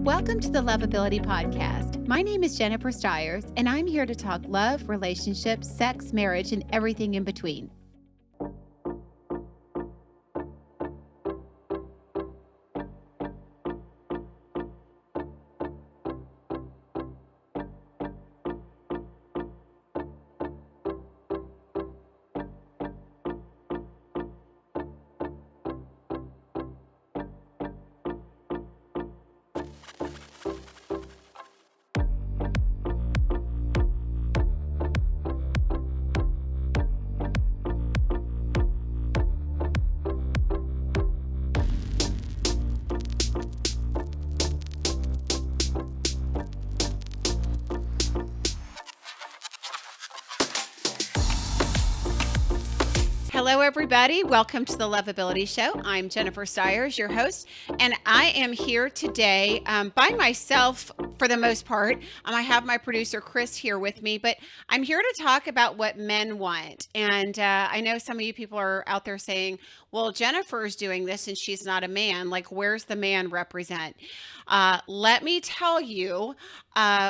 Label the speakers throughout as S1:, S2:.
S1: Welcome to the Loveability Podcast. My name is Jennifer Styers, and I'm here to talk love, relationships, sex, marriage, and everything in between. Hello, everybody. Welcome to the Loveability Show. I'm Jennifer Styers, your host, and I am here today by myself for the most part. I have my producer, Chris, here with me, but I'm here to talk about what men want. And I know some of you people are out there saying, well, Jennifer's doing this and she's not a man. Like, where's the man represent? Let me tell you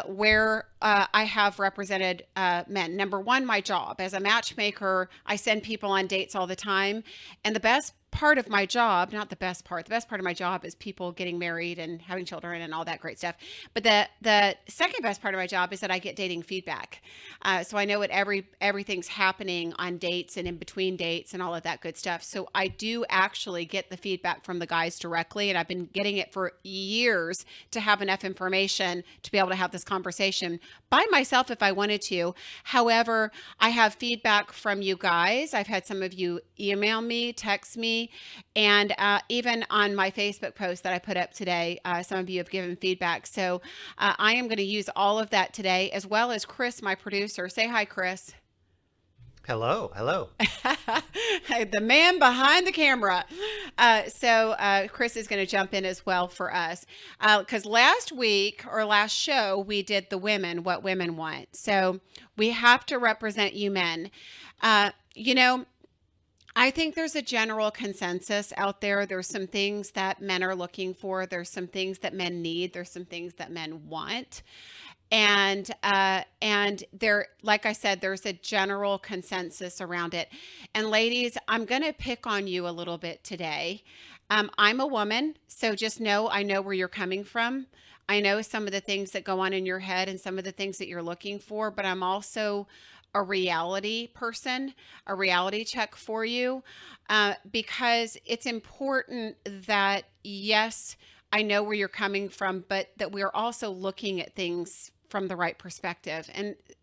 S1: where I have represented men. Number one, my job. As a matchmaker, I send people on dates all the time. And the best part of my job, not the best part of my job is people getting married and having children and all that great stuff. But the second best part of my job is that I get dating feedback. So I know what everything's happening on dates and in between dates and all of that good stuff. So I do actually get the feedback from the guys directly, and I've been getting it for years to have enough information to be able to have this conversation by myself if I wanted to. However, I have feedback from you guys. I've had some of you email me, text me, and even on my Facebook post that I put up today, some of you have given feedback. So I am going to use all of that today, as well as Chris, my producer. Say hi, Chris.
S2: Hello.
S1: The man behind the camera. So Chris is going to jump in as well for us. Because last week or last show, we did the women, what women want. So we have to represent you men. I think there's a general consensus out there. There's some things that men are looking for. There's some things that men need. There's some things that men want. And there, like I said, there's a general consensus around it. And ladies, I'm going to pick on you a little bit today. I'm a woman, so just know I know where you're coming from. I know some of the things that go on in your head and some of the things that you're looking for, but I'm also a reality person, a reality check for you, because it's important that, yes, I know where you're coming from, but that we're also looking at things from the right perspective.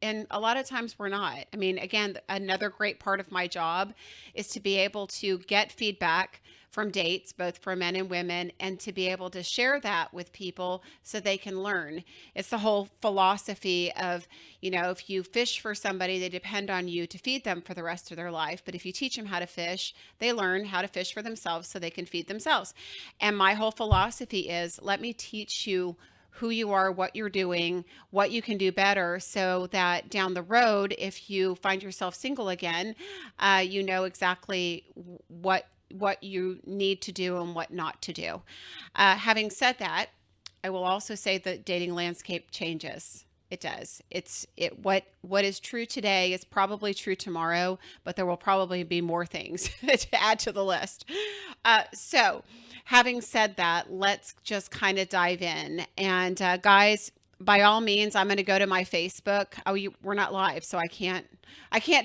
S1: And a lot of times we're not. I mean, again, another great part of my job is to be able to get feedback from dates, both for men and women, and to be able to share that with people so they can learn. It's the whole philosophy of, if you fish for somebody, they depend on you to feed them for the rest of their life. But if you teach them how to fish, they learn how to fish for themselves so they can feed themselves. And my whole philosophy is, let me teach you who you are, what you're doing, what you can do better, so that down the road, if you find yourself single again, you know exactly what you need to do and what not to do. Having said that, I will also say that dating landscape changes. It does. What is true today is probably true tomorrow, but there will probably be more things to add to the list. So having said that, let's just kind of dive in. And guys, by all means, I'm going to go to my Facebook. Oh, we're not live, so I can't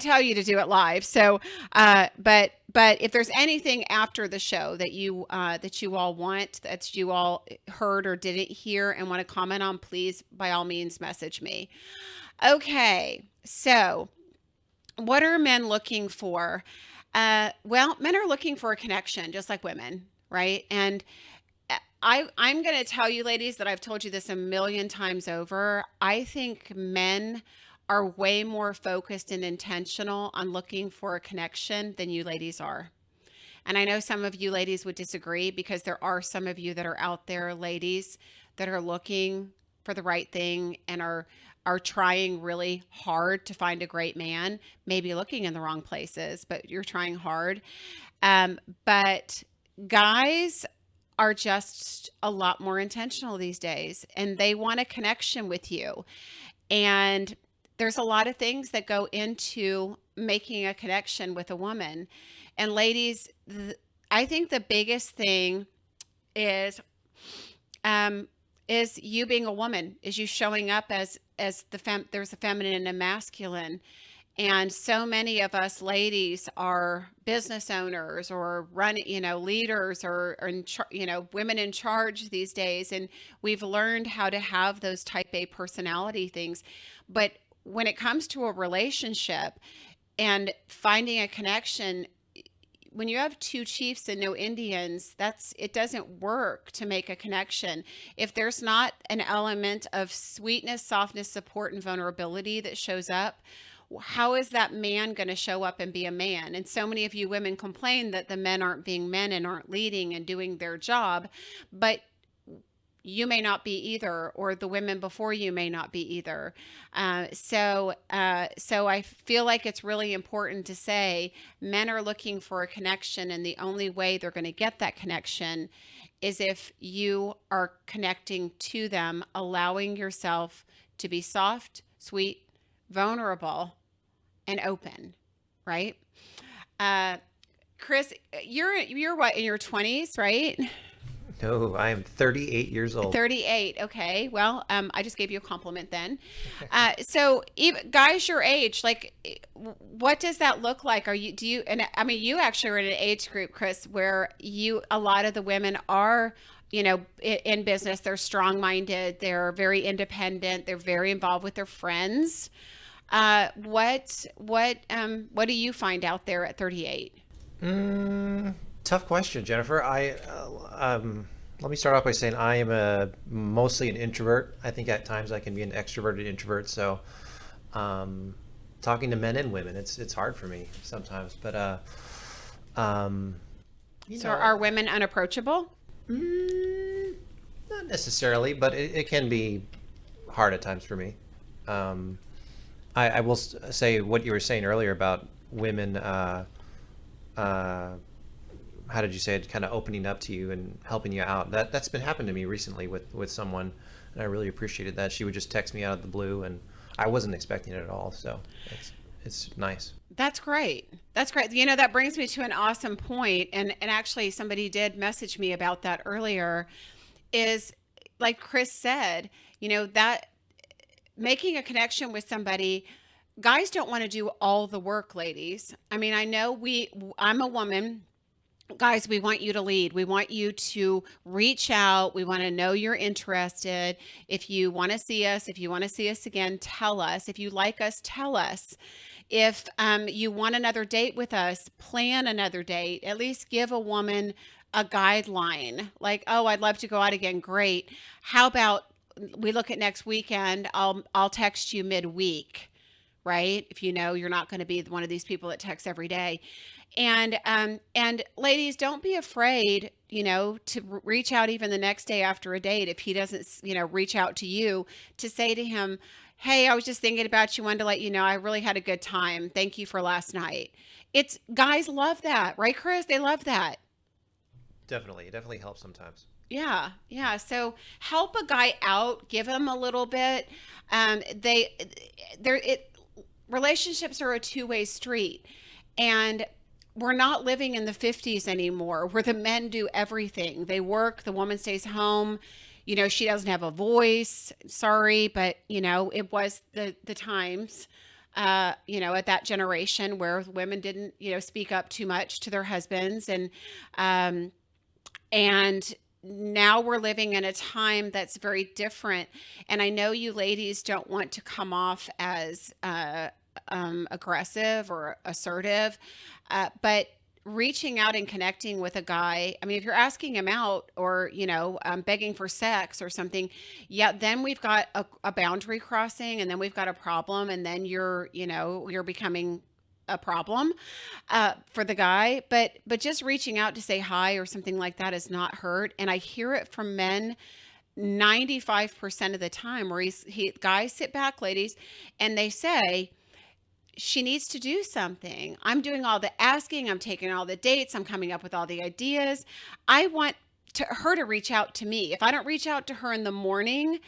S1: tell you to do it live. So, but if there's anything after the show that you all want, that you all heard or didn't hear and want to comment on, please, by all means, message me. Okay, so what are men looking for? Well, men are looking for a connection, just like women, right? And I'm going to tell you, ladies, that I've told you this a million times over. I think men are way more focused and intentional on looking for a connection than you ladies are. And I know some of you ladies would disagree, because there are some of you that are out there, ladies, that are looking for the right thing and are trying really hard to find a great man, maybe looking in the wrong places, but you're trying hard. But guys are just a lot more intentional these days, and they want a connection with you. And there's a lot of things that go into making a connection with a woman. And ladies, I think the biggest thing is um, is you being a woman, is you showing up as there's a feminine and a masculine. And so many of us ladies are business owners or leaders or women in charge these days. And we've learned how to have those type A personality things. But when it comes to a relationship and finding a connection, when you have two chiefs and no Indians, it doesn't work to make a connection. If there's not an element of sweetness, softness, support, and vulnerability that shows up, how is that man going to show up and be a man? And so many of you women complain that the men aren't being men and aren't leading and doing their job, but you may not be either, or the women before you may not be either. So I feel like it's really important to say men are looking for a connection, and the only way they're going to get that connection is if you are connecting to them, allowing yourself to be soft, sweet, vulnerable, and open, right? Uh, Chris, you're what, in your 20s, right?
S2: No, I am 38 years old.
S1: 38. Okay. Well, I just gave you a compliment then. So even guys your age, like, what does that look like? And I mean, you actually are in an age group, Chris, where a lot of the women are, in business. They're strong-minded. They're very independent. They're very involved with their friends. What do you find out there at 38?
S2: Tough question, Jennifer. Let me start off by saying I am mostly an introvert. I think at times I can be an extroverted introvert. So, talking to men and women, it's hard for me sometimes. But um, you
S1: So
S2: know,
S1: are women unapproachable?
S2: mm, not necessarily, but it can be hard at times for me. Um, I will say what you were saying earlier about women. Uh, how did you say it? Kind of opening up to you and helping you out. That's been happening to me recently with someone, and I really appreciated that. She would just text me out of the blue, and I wasn't expecting it at all. So it's nice.
S1: That's great. That's great. That brings me to an awesome point, and actually somebody did message me about that earlier. Is like Chris said, that making a connection with somebody, guys don't want to do all the work, ladies. I mean, I know I'm a woman. Guys, we want you to lead. We want you to reach out. We want to know you're interested. If you want to see us, if you want to see us again, tell us. If you like us, tell us. If you want another date with us, plan another date. At least give a woman a guideline. Like, oh, I'd love to go out again. Great. How about we look at next weekend? I'll text you midweek, right? If you know you're not going to be one of these people that texts every day. And ladies, don't be afraid, to reach out even the next day after a date. If he doesn't, reach out to you, to say to him, hey, I was just thinking about you, wanted to let you know I really had a good time. Thank you for last night. It's guys love that, right, Chris? They love that.
S2: Definitely, it definitely helps sometimes.
S1: Yeah, yeah. So help a guy out, give him a little bit. They, they're it. Relationships are a two-way street, and we're not living in the 50s anymore where the men do everything. They work, the woman stays home. She doesn't have a voice. Sorry, but it was the times, at that generation where women didn't, speak up too much to their husbands. And now we're living in a time that's very different. And I know you ladies don't want to come off as aggressive or assertive, but reaching out and connecting with a guy, I mean, if you're asking him out or, begging for sex or something, yeah, then we've got a boundary crossing, and then we've got a problem, and then you're becoming a problem for the guy. But just reaching out to say hi or something like that is not hurt. And I hear it from men 95% of the time where guys sit back, ladies, and they say, she needs to do something. I'm doing all the asking. I'm taking all the dates. I'm coming up with all the ideas. I want to her to reach out to me. If I don't reach out to her in the morning,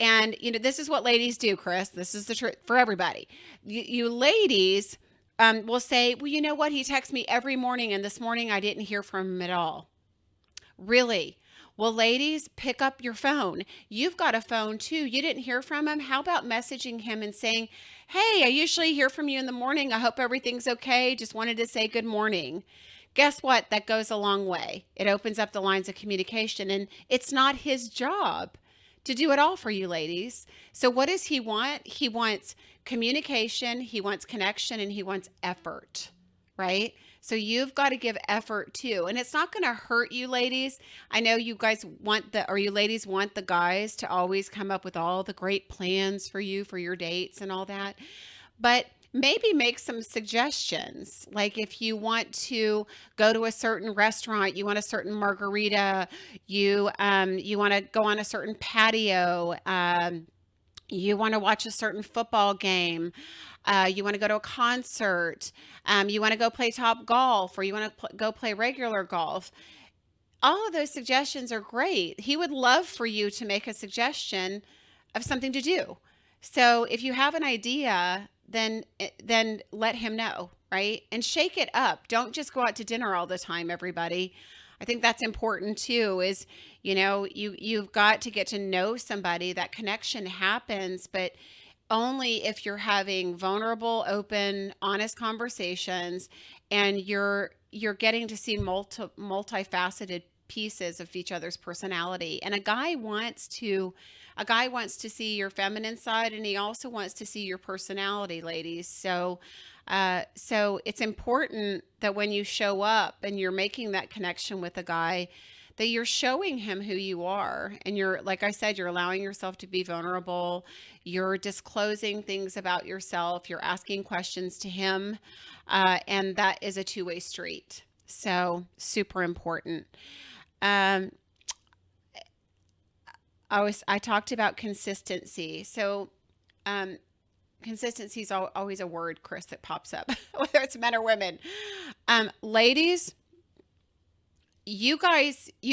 S1: and this is what ladies do, Chris. This is the truth for everybody. You ladies will say, well, you know what? He texts me every morning, and this morning I didn't hear from him at all. Really? Well, ladies, pick up your phone. You've got a phone too. You didn't hear from him. How about messaging him and saying, hey, I usually hear from you in the morning. I hope everything's okay. Just wanted to say good morning. Guess what? That goes a long way. It opens up the lines of communication, and it's not his job to do it all for you, ladies. So what does he want? He wants communication, he wants connection, and he wants effort, right? So you've got to give effort too. And it's not going to hurt you, ladies. I know you guys you ladies want the guys to always come up with all the great plans for you for your dates and all that. But maybe make some suggestions. Like if you want to go to a certain restaurant, you want a certain margarita, you want to go on a certain patio, you want to watch a certain football game, you want to go to a concert, you want to go play top golf, or you want to go play regular golf. All of those suggestions are great. He would love for you to make a suggestion of something to do. So if you have an idea, then let him know, right? And shake it up. Don't just go out to dinner all the time, everybody. I think that's important too, is, you've got to get to know somebody. That connection happens, but only if you're having vulnerable, open, honest conversations, and you're getting to see multifaceted pieces of each other's personality. And a guy wants to see your feminine side, and he also wants to see your personality, ladies. So it's important that when you show up and you're making that connection with a guy, that you're showing him who you are. And you're, like I said, you're allowing yourself to be vulnerable. You're disclosing things about yourself. You're asking questions to him. And that is a two-way street. So super important. I talked about consistency. So, consistency is always a word, Chris, that pops up, whether it's men or women. Ladies, you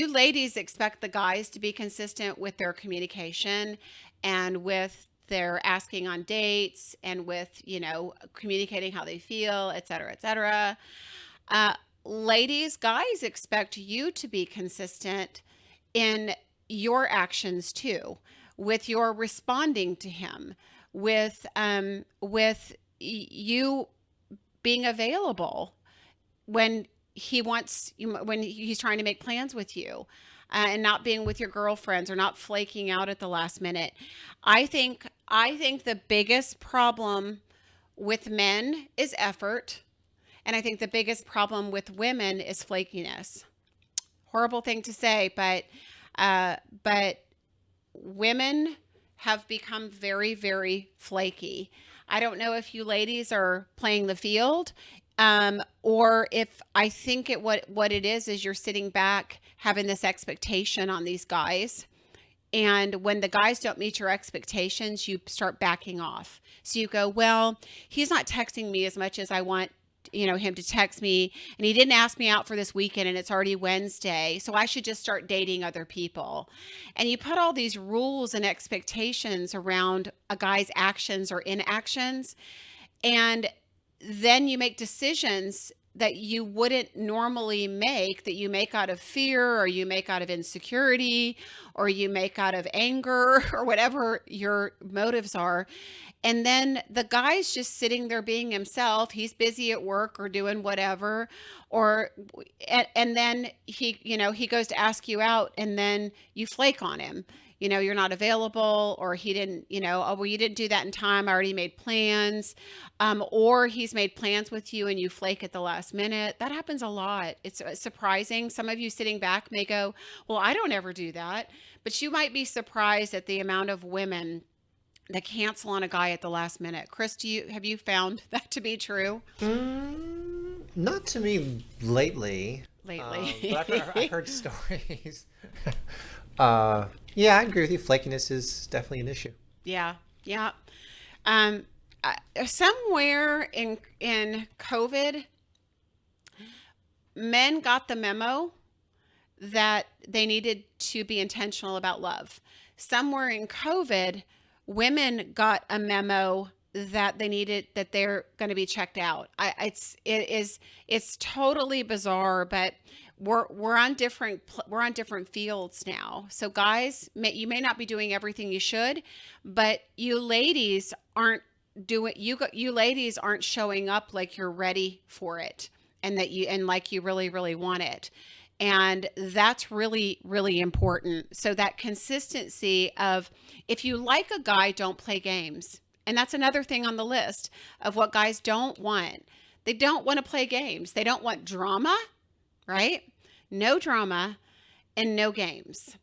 S1: ladies expect the guys to be consistent with their communication and with their asking on dates and with, communicating how they feel, et cetera, et cetera. Ladies, guys expect you to be consistent in your actions too, with your responding to him, with you being available when he's trying to make plans with you, and not being with your girlfriends or not flaking out at the last minute. I think the biggest problem with men is effort, and I think the biggest problem with women is flakiness. Horrible thing to say, but women have become very, very flaky. I don't know if you ladies are playing the field, or if I think what it is you're sitting back having this expectation on these guys. And when the guys don't meet your expectations, you start backing off. So you go, well, he's not texting me as much as I want him to text me, and he didn't ask me out for this weekend, and it's already Wednesday, so I should just start dating other people. And you put all these rules and expectations around a guy's actions or inactions, and then you make decisions that you wouldn't normally make, that you make out of fear, or you make out of insecurity, or you make out of anger, or whatever your motives are. And then the guy's just sitting there being himself. He's busy at work or doing whatever, and then he goes to ask you out, and then you flake on him. You're not available, or he didn't, oh, well, you didn't do that in time. I already made plans. Or he's made plans with you and you flake at the last minute. That happens a lot. It's surprising. Some of you sitting back may go, well, I don't ever do that. But you might be surprised at the amount of women that cancel on a guy at the last minute. Chris, have you found that to be true?
S2: Not to me lately. But I've heard stories. Yeah, I agree with you. Flakiness is definitely an issue.
S1: Yeah. Somewhere in COVID, men got the memo that they needed to be intentional about love. Somewhere in COVID, women got a memo that they needed, that they're going to be checked out. It's totally bizarre, but we're on different fields now. So guys, you may not be doing everything you should, but you ladies aren't you ladies aren't showing up like you're ready for it, and that you and like you really really want it. And that's really really important. So that consistency of, if you like a guy, don't play games. And that's another thing on the list of what guys don't want. They don't want to play games. They don't want drama, right? No drama and no games.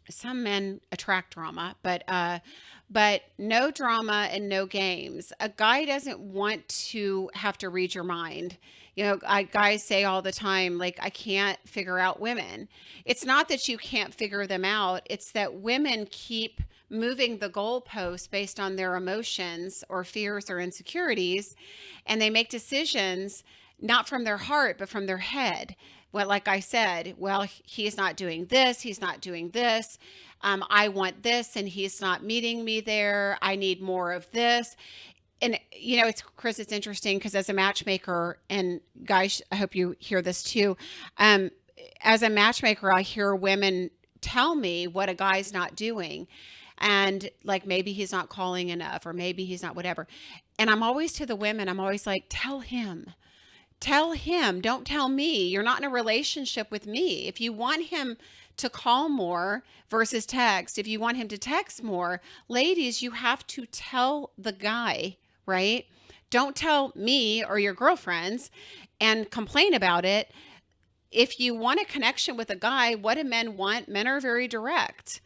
S1: Some men attract drama, but no drama and no games. A guy doesn't want to have to read your mind. Guys say all the time, like, I can't figure out women. It's not that you can't figure them out. It's that women keep moving the goalposts based on their emotions or fears or insecurities, and they make decisions not from their heart, but from their head. Well, like I said, well, he's not doing this, he's not doing this. I want this, and he's not meeting me there. I need more of this. And it's Chris, it's interesting because as a matchmaker, and guys, I hope you hear this too. As a matchmaker, I hear women tell me what a guy's not doing. And like, maybe he's not calling enough, or maybe he's not whatever. And I'm always to the women, I'm always like, tell him. Tell him, don't tell me. You're not in a relationship with me. If you want him to call more versus text, if you want him to text more, ladies, you have to tell the guy, right? Don't tell me or your girlfriends and complain about it. If you want a connection with a guy, what do men want? Men are very direct.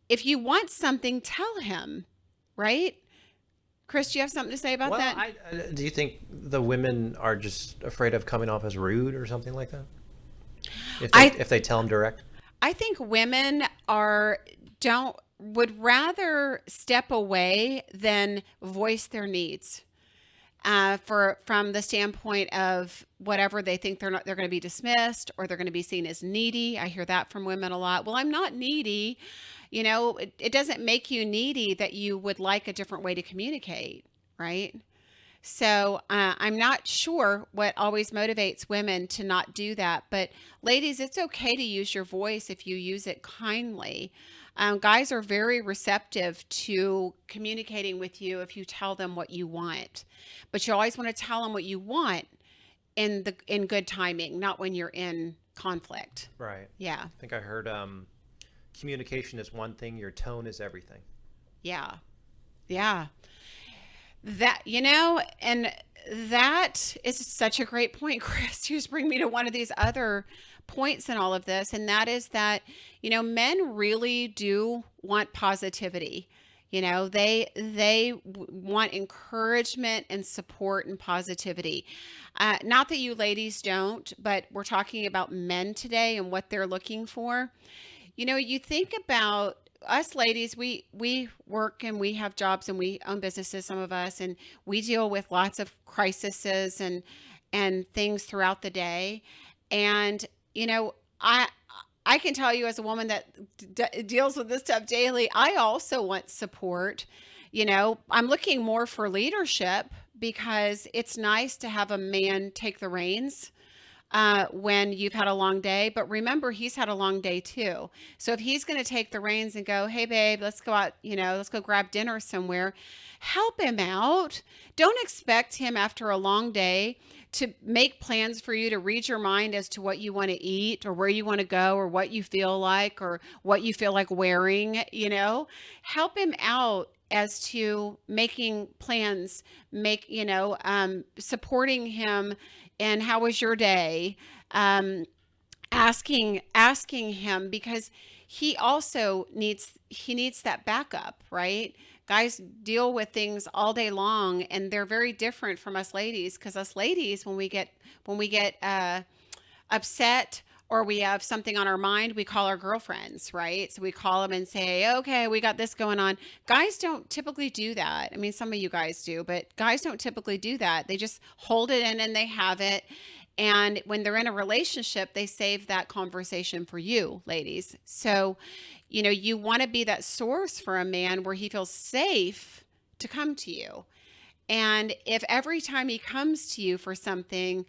S1: If you want something, tell him, right? Chris, do you have something to say about
S2: Well,
S1: that?
S2: do you think the women are just afraid of coming off as rude or something like that? If they tell them direct?
S1: I think women would rather step away than voice their needs. From the standpoint of whatever they think, they're going to be dismissed, or they're going to be seen as needy. I hear that from women a lot. Well, I'm not needy. It doesn't make you needy that you would like a different way to communicate, right? So I'm not sure what always motivates women to not do that. But ladies, it's okay to use your voice if you use it kindly. Guys are very receptive to communicating with you if you tell them what you want. But you always want to tell them what you want in good timing, not when you're in conflict.
S2: Right.
S1: Yeah.
S2: I think I heard communication is one thing, your tone is everything.
S1: Yeah. Yeah. And that is such a great point, Chris. You just bring me to one of these other points in all of this. And that is that, men really do want positivity. They want encouragement and support and positivity. Not that you ladies don't, but we're talking about men today and what they're looking for. You think about us ladies, we work and we have jobs and we own businesses, some of us, and we deal with lots of crises and things throughout the day. And, I can tell you, as a woman that deals with this stuff daily, I also want support. I'm looking more for leadership, because it's nice to have a man take the reins when you've had a long day. But remember, he's had a long day too. So if he's going to take the reins and go, hey, babe, let's go out, let's go grab dinner somewhere, help him out. Don't expect him after a long day to make plans for you, to read your mind as to what you want to eat or where you want to go or what you feel like or what you feel like wearing. Help him out as to making plans, supporting him. And how was your day? Asking him, because he also needs that backup, right? Guys deal with things all day long, and they're very different from us ladies, because us ladies, when we get upset or we have something on our mind, we call our girlfriends, right? So we call them and say, okay, we got this going on. Guys don't typically do that. I mean, some of you guys do, but guys don't typically do that. They just hold it in and they have it. And when they're in a relationship, they save that conversation for you, ladies. So, you want to be that source for a man where he feels safe to come to you. And if every time he comes to you for something,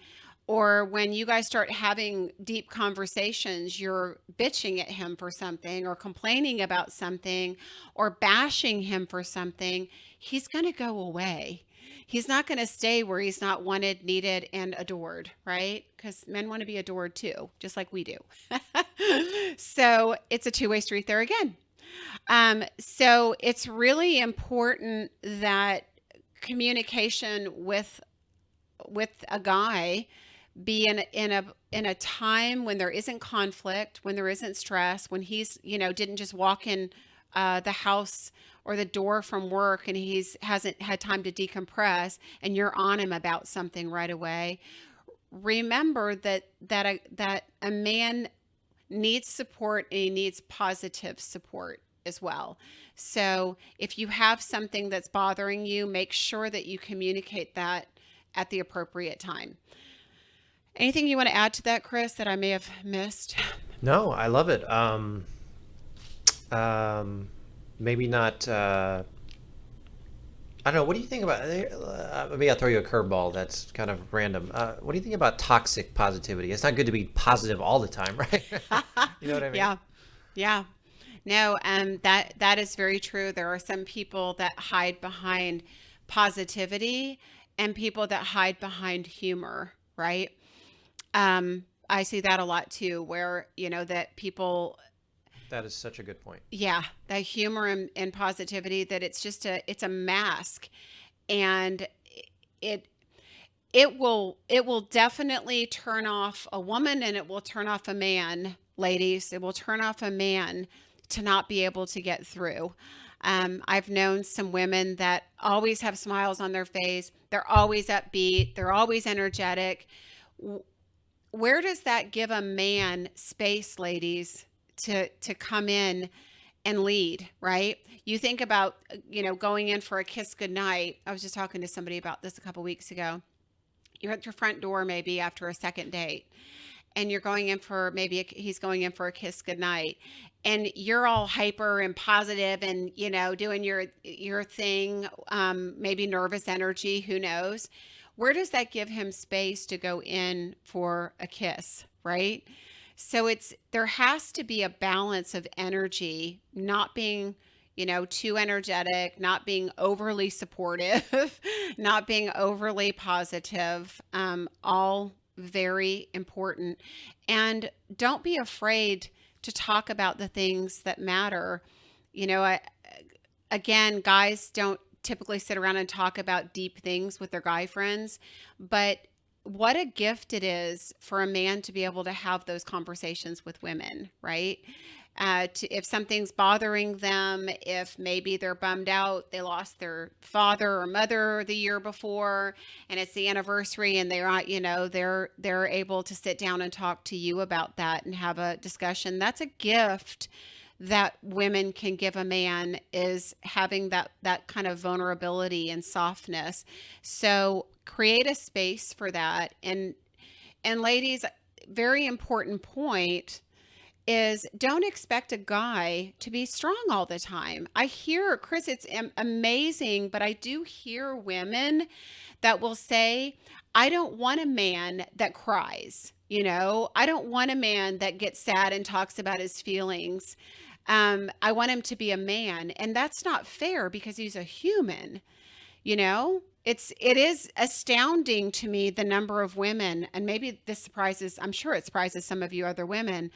S1: or when you guys start having deep conversations, you're bitching at him for something, or complaining about something, or bashing him for something, he's going to go away. He's not going to stay where he's not wanted, needed, and adored, right? Because men want to be adored too, just like we do. So it's a two-way street there again. So it's really important that communication with a guy be in a time when there isn't conflict, when there isn't stress, when he's didn't just walk in the house or the door from work and he's hasn't had time to decompress, and you're on him about something right away. Remember that a man needs support, and he needs positive support as well. So if you have something that's bothering you, make sure that you communicate that at the appropriate time. Anything you want to add to that, Chris, that I may have missed?
S2: No, I love it. Maybe not. I don't know. What do you think about? Maybe I'll throw you a curveball that's kind of random. What do you think about toxic positivity? It's not good to be positive all the time, right? You know what I mean?
S1: Yeah. Yeah. No, that is very true. There are some people that hide behind positivity and people that hide behind humor, right? I see that a lot too, where, that people,
S2: That is such a good point.
S1: yeah, that humor and positivity, that it's a mask. And it, it will definitely turn off a woman, and it will turn off a man, ladies. It will turn off a man to not be able to get through. I've known some women that always have smiles on their face. They're always upbeat. They're always energetic. Where does that give a man space, ladies, to come in and lead, right? You think about, going in for a kiss goodnight. I was just talking to somebody about this a couple weeks ago. You're at your front door maybe after a second date, and you're going in for he's going in for a kiss goodnight, and you're all hyper and positive and doing your thing, maybe nervous energy, who knows. Where does that give him space to go in for a kiss, right? So there has to be a balance of energy, not being too energetic, not being overly supportive, not being overly positive, all very important. And don't be afraid to talk about the things that matter. Again, guys don't typically sit around and talk about deep things with their guy friends, but what a gift it is for a man to be able to have those conversations with women, right? If something's bothering them, if maybe they're bummed out, they lost their father or mother the year before, and it's the anniversary, and they're able to sit down and talk to you about that and have a discussion. That's a gift that women can give a man, is having that kind of vulnerability and softness. So create a space for that. And ladies, very important point is, don't expect a guy to be strong all the time. I hear, Chris, it's amazing, but I do hear women that will say, I don't want a man that cries. I don't want a man that gets sad and talks about his feelings. I want him to be a man. And that's not fair, because he's a human. It is astounding to me, the number of women, and maybe I'm sure it surprises some of you other women,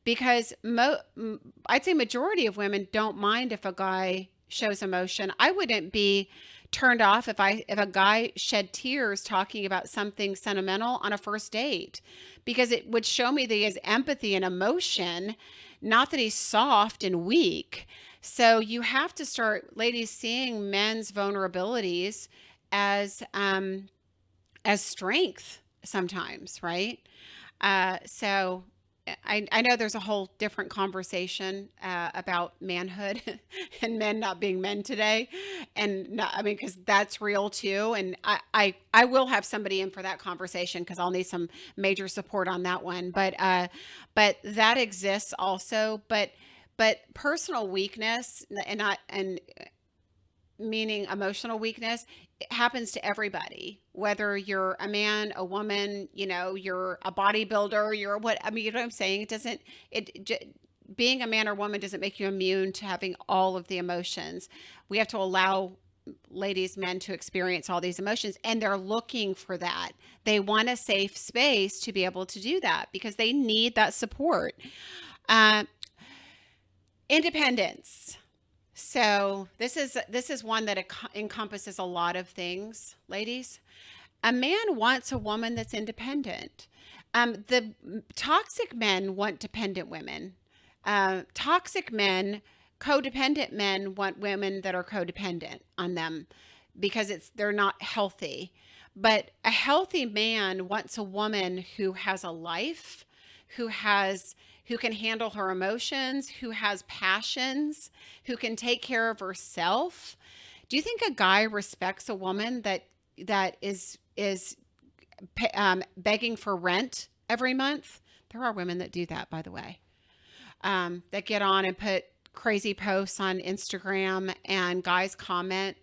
S1: because I'd say majority of women don't mind if a guy shows emotion. I wouldn't be turned off if a guy shed tears talking about something sentimental on a first date, because it would show me that he has empathy and emotion, not that he's soft and weak. So you have to start, ladies, seeing men's vulnerabilities as strength sometimes, right? So I know there's a whole different conversation about manhood and men not being men today, and not, I mean, because that's real too. And I will have somebody in for that conversation because I'll need some major support on that one. But that exists also. But personal weakness and not and meaning emotional weakness, it happens to everybody, whether you're a man, a woman, you're a bodybuilder, you're what, I mean, you know what I'm saying? It doesn't, being a man or woman doesn't make you immune to having all of the emotions. We have to allow ladies, men to experience all these emotions, and they're looking for that. They want a safe space to be able to do that because they need that support. Uh, Independence. So this is one that encompasses a lot of things, ladies. A man wants a woman that's independent. The toxic men want dependent women. Toxic men, codependent men want women that are codependent on them because they're not healthy. But a healthy man wants a woman who has a life, who has who can handle her emotions, who has passions, who can take care of herself. Do you think a guy respects a woman that is begging for rent every month? There are women that do that, by the way, that get on and put crazy posts on Instagram, and guys comment,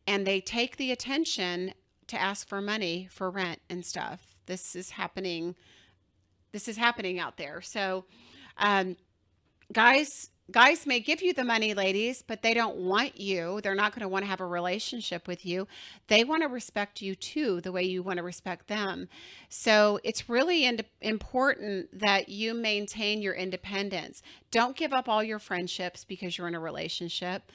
S1: and they take the attention to ask for money for rent and stuff. This is happening. This is happening out there. So, um, guys may give you the money, ladies, but they don't want you. They're not going to want to have a relationship with you. They want to respect you too, the way you want to respect them. So it's really important that you maintain your independence. Don't give up all your friendships because you're in a relationship.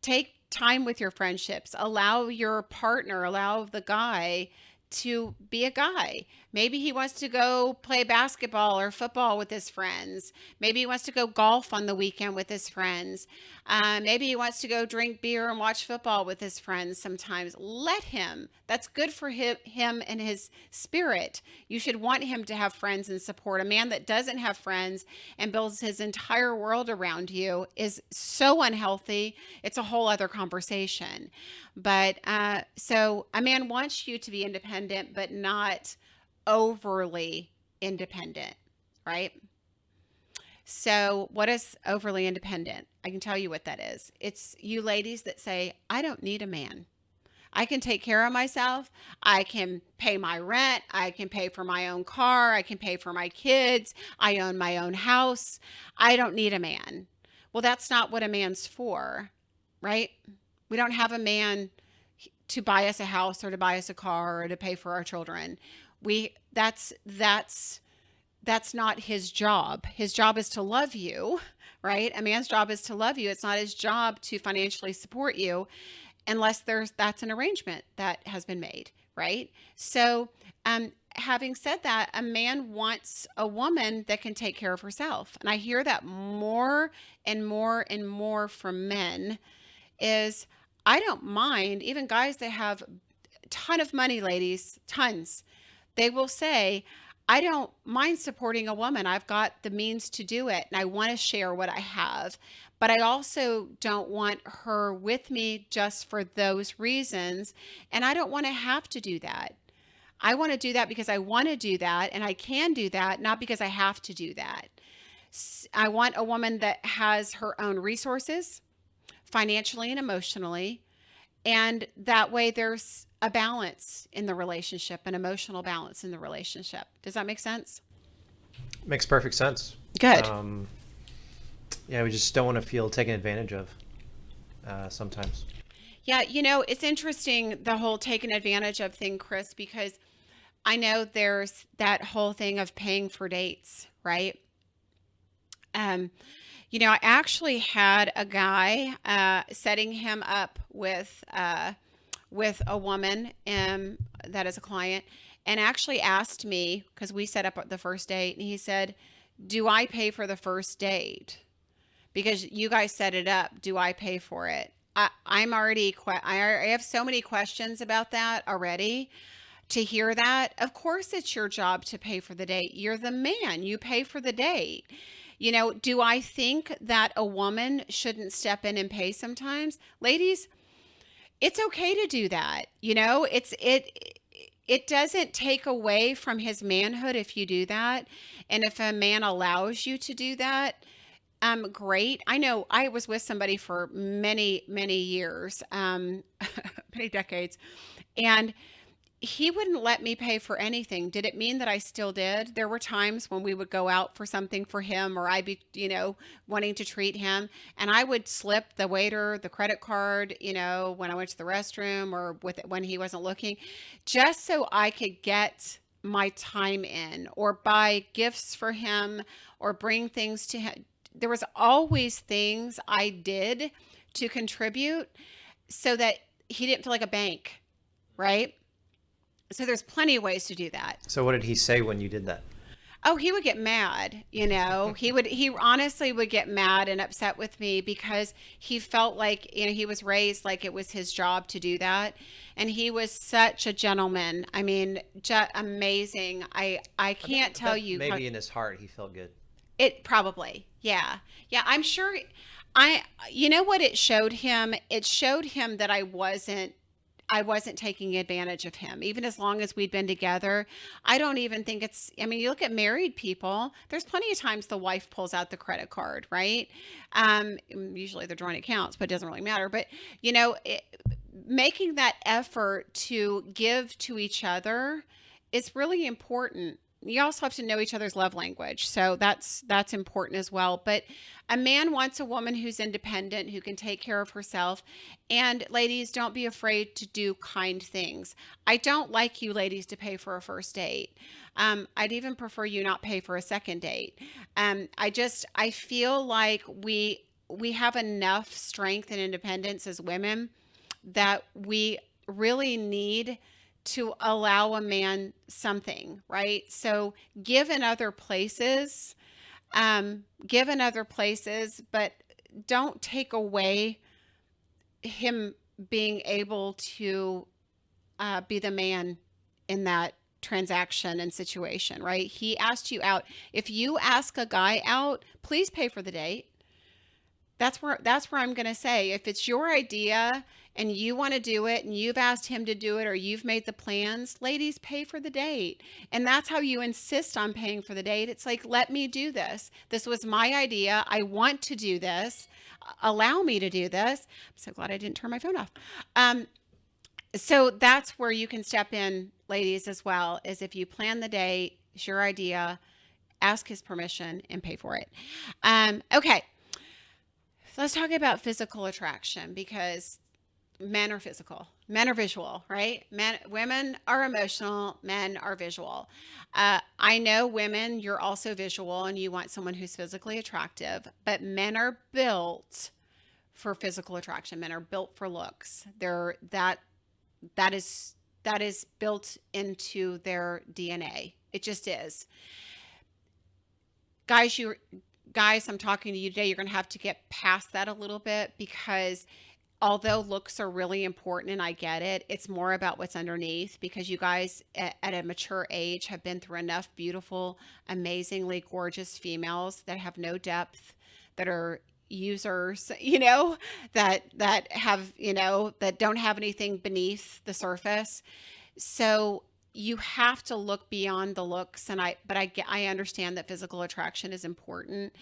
S1: Take time with your friendships. Allow your partner, allow the guy to be a guy. Maybe he wants to go play basketball or football with his friends. Maybe he wants to go golf on the weekend with his friends. Maybe he wants to go drink beer and watch football with his friends sometimes. Let him. That's good for him and his spirit. You should want him to have friends and support. A man that doesn't have friends and builds his entire world around you is so unhealthy. It's a whole other conversation. But so a man wants you to be independent, but not overly independent, right? So, what is overly independent? I can tell you what that is. It's you ladies that say, I don't need a man. I can take care of myself. I can pay my rent. I can pay for my own car. I can pay for my kids. I own my own house. I don't need a man. Well, that's not what a man's for, right? We don't have a man to buy us a house or to buy us a car or to pay for our children. We that's not his job. His job is to love you, right? A man's job is to love you. It's not his job to financially support you unless that's an arrangement that has been made, right? So, having said that, a man wants a woman that can take care of herself. And I hear that more and more and more from men is I don't mind, even guys that have a ton of money, ladies, tons. They will say, I don't mind supporting a woman. I've got the means to do it and I want to share what I have. But I also don't want her with me just for those reasons. And I don't want to have to do that. I want to do that because I want to do that and I can do that, not because I have to do that. I want a woman that has her own resources, financially and emotionally. And that way there's a balance in the relationship, an emotional balance in the relationship. Does that make sense?
S2: Makes perfect sense.
S1: Good.
S2: Yeah, we just don't want to feel taken advantage of sometimes.
S1: Yeah, it's interesting the whole taken advantage of thing, Chris, because I know there's that whole thing of paying for dates, right? Um, I actually had a guy setting him up with a woman that is a client, and actually asked me because we set up the first date, and he said, "Do I pay for the first date? Because you guys set it up. Do I pay for it?" I have so many questions about that already. to hear that. Of course, it's your job to pay for the date. You're the man, you pay for the date. Do I think that a woman shouldn't step in and pay sometimes? Ladies, it's okay to do that. It doesn't take away from his manhood if you do that. And if a man allows you to do that, great. I know I was with somebody for many, many years, many decades, and he wouldn't let me pay for anything. Did it mean that I still did? There were times when we would go out for something for him, or I'd be, wanting to treat him, and I would slip the waiter the credit card, when I went to the restroom or when he wasn't looking, just so I could get my time in, or buy gifts for him, or bring things to him. There was always things I did to contribute so that he didn't feel like a bank, right? So there's plenty of ways to do that.
S2: So what did he say when you did that?
S1: Oh, he would get mad, he honestly would get mad and upset with me because he felt like, he was raised like it was his job to do that. And he was such a gentleman. I mean, just amazing. I can't tell you how,
S2: Maybe in his heart he felt good.
S1: it probably. Yeah. Yeah, I'm sure. You know what it showed him? It showed him that I wasn't taking advantage of him, even as long as we'd been together. I don't even think you look at married people, there's plenty of times the wife pulls out the credit card, right? Usually they're joint accounts, but it doesn't really matter. But, making that effort to give to each other is really important. You also have to know each other's love language. So that's important as well. But a man wants a woman who's independent, who can take care of herself. And ladies, don't be afraid to do kind things. I don't like you ladies to pay for a first date. I'd even prefer you not pay for a second date. I feel like we have enough strength and independence as women that we really need to allow a man something, right? So give in other places, but don't take away him being able to be the man in that transaction and situation, right? He asked you out. If you ask a guy out, please pay for the date. That's where I'm going to say, if it's your idea and you want to do it and you've asked him to do it, or you've made the plans, ladies, pay for the date. And that's how you insist on paying for the date. It's like, let me do this. This was my idea. I want to do this. Allow me to do this. I'm so glad I didn't turn my phone off. So that's where you can step in, ladies, as well, is if you plan the date, it's your idea, ask his permission and pay for it. Okay. Let's talk about physical attraction, because men are physical, men are visual, right? Women are emotional, men are visual. I know women, you're also visual and you want someone who's physically attractive, but men are built for physical attraction. Men are built for looks. That is built into their DNA. It just is. Guys, I'm talking to you today, you're going to have to get past that a little bit, because although looks are really important and I get it, it's more about what's underneath, because you guys at a mature age have been through enough beautiful, amazingly gorgeous females that have no depth, that are users, that have, that don't have anything beneath the surface. So you have to look beyond the looks, but I understand that physical attraction is important.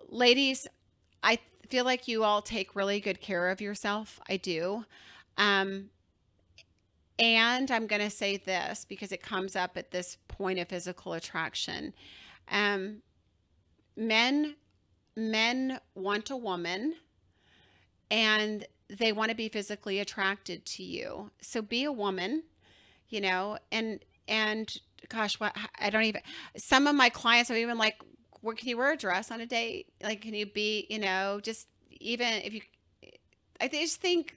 S1: Ladies, I feel like you all take really good care of yourself. I do. And I'm going to say this because it comes up at this point of physical attraction. Men want a woman and they want to be physically attracted to you. So be a woman, and gosh, I don't even, some of my clients are even like, what, can you wear a dress on a date? Like, can you be, just even if you, I just think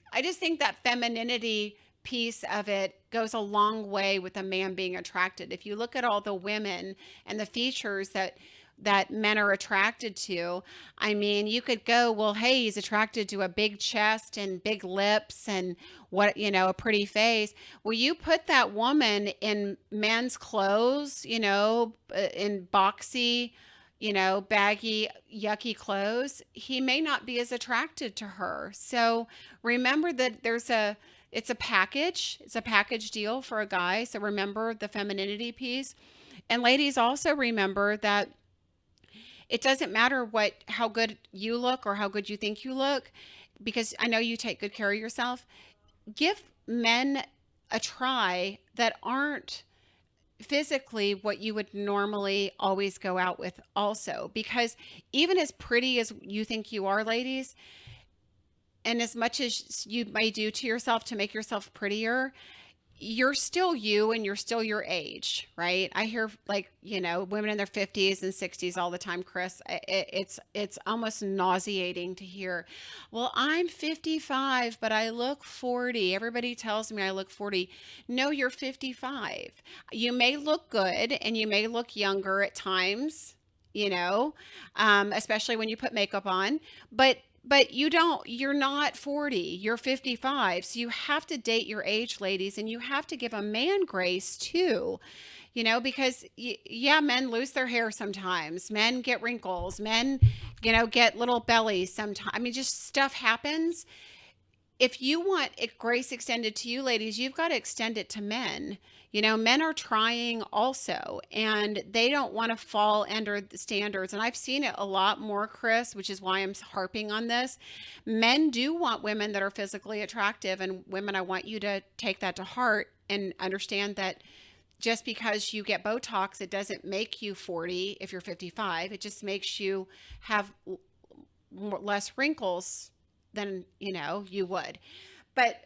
S1: that femininity piece of it goes a long way with a man being attracted. If you look at all the women and the features that that men are attracted to. I mean, you could go, well, hey, he's attracted to a big chest and big lips and what, a pretty face. Well, you put that woman in men's clothes, in boxy, baggy, yucky clothes, he may not be as attracted to her. So remember that it's a package. It's a package deal for a guy. So remember the femininity piece. And ladies, also remember that it doesn't matter how good you look or how good you think you look, because I know you take good care of yourself. Give men a try that aren't physically what you would normally always go out with also, because even as pretty as you think you are, ladies, and as much as you may do to yourself to make yourself prettier, you're still you and you're still your age, right? I hear like, women in their 50s and 60s all the time, Chris. It's almost nauseating to hear, well, I'm 55, but I look 40. Everybody tells me I look 40. No, you're 55. You may look good and you may look younger at times, especially when you put makeup on, but you're not 40, you're 55. So you have to date your age, ladies, and you have to give a man grace too, because yeah, men lose their hair sometimes. Men get wrinkles. Men, get little bellies sometimes. I mean, just stuff happens. If you want grace extended to you, ladies, you've got to extend it to men. Men are trying also, and they don't want to fall under the standards. And I've seen it a lot more, Chris, which is why I'm harping on this. Men do want women that are physically attractive, and women, I want you to take that to heart and understand that just because you get Botox, it doesn't make you 40 if you're 55. It just makes you have less wrinkles than you would. But